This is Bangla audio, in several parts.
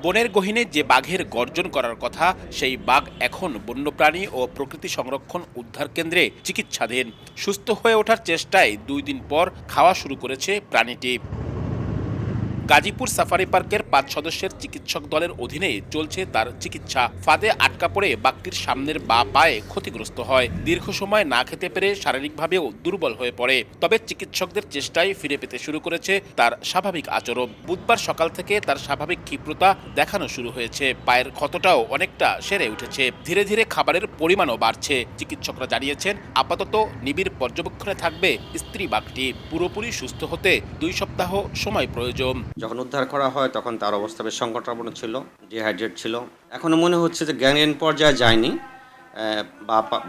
বনের গহীনে যে বাঘের গর্জন করার কথা, সেই বাঘ এখন বন্যপ্রাণী ও প্রকৃতি সংরক্ষণ উদ্ধার কেন্দ্রে চিকিৎসাধীন। সুস্থ হয়ে ওঠার চেষ্টায় 2 দিন পর খাওয়া শুরু করেছে প্রাণীটি। গাজীপুর সাফারি পার্কের 5 সদস্যের চিকিৎসক দলের অধীনে চলছে তার চিকিৎসা। ফাঁদে আটকা পড়ে বাঘটির সামনের বাঁ পায়ে ক্ষতিগ্রস্ত হয়। দীর্ঘ সময় না খেতে পেরে শারীরিকভাবেও দুর্বল হয়ে পড়ে। তবে চিকিৎসকদের চেষ্টায় ফিরে পেতে শুরু করেছে তার স্বাভাবিক আচরণ। বুধবার সকাল থেকে তার স্বাভাবিক ক্ষিপ্রতা দেখানো শুরু হয়েছে। পায়ের ক্ষতটাও অনেকটা সেরে উঠেছে। ধীরে ধীরে খাবারের পরিমাণও বাড়ছে। চিকিৎসকরা জানিয়েছেন, আপাতত নিবিড় পর্যবেক্ষণে থাকবে স্ত্রী বাঘটি। পুরোপুরি সুস্থ হতে 2 সপ্তাহ সময় প্রয়োজন। যখন উদ্ধার করা হয় তখন তার অবস্থা বেশ সংকটাপন্ন ছিল, ডিহাইড্রেট ছিল। এখনও মনে হচ্ছে যে জ্ঞানহীন পর্যায়ে যায়নি।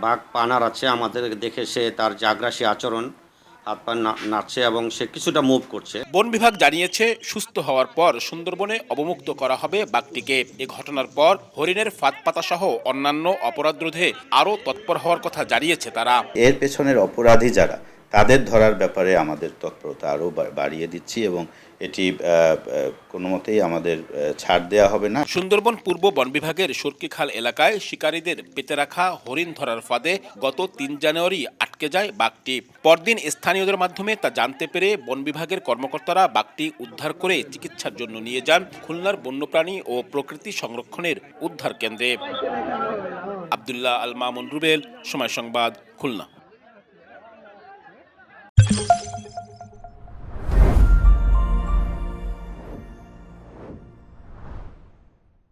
বাঘ পা নাড়াচ্ছে, আমাদের দেখে সে তার যে আগ্রাসী আচরণ, হাত পা নাড়ছে এবং সে কিছুটা মুভ করছে। বন বিভাগ জানিয়েছে, সুস্থ হওয়ার পর সুন্দরবনে অবমুক্ত করা হবে বাঘটিকে। এ ঘটনার পর হরিণের ফাঁদ পাতা সহ অন্যান্য অপরাধ রোধে আরও তৎপর হওয়ার কথা জানিয়েছে তারা। এর পেছনের অপরাধী যারা, তাদের ধরার ব্যাপারে আমাদের তৎপরতা আরও বাড়িয়ে দিচ্ছি এবং এটি কোনো মতেই আমাদের ছাড় দেওয়া হবে না। সুন্দরবন পূর্ব বন বিভাগের সরকিখাল এলাকায় শিকারীদের পেতে রাখা হরিণ ধরার ফাঁদে গত 3 জানুয়ারি আটকে যায় বাঘটি। পরদিন স্থানীয়দের মাধ্যমে তা জানতে পেরে বন বিভাগের কর্মকর্তারা বাঘটি উদ্ধার করে চিকিৎসার জন্য নিয়ে যান খুলনার বন্যপ্রাণী ও প্রকৃতি সংরক্ষণের উদ্ধার কেন্দ্রে। আব্দুল্লাহ আল মামুন রুবেল, সময় সংবাদ, খুলনা।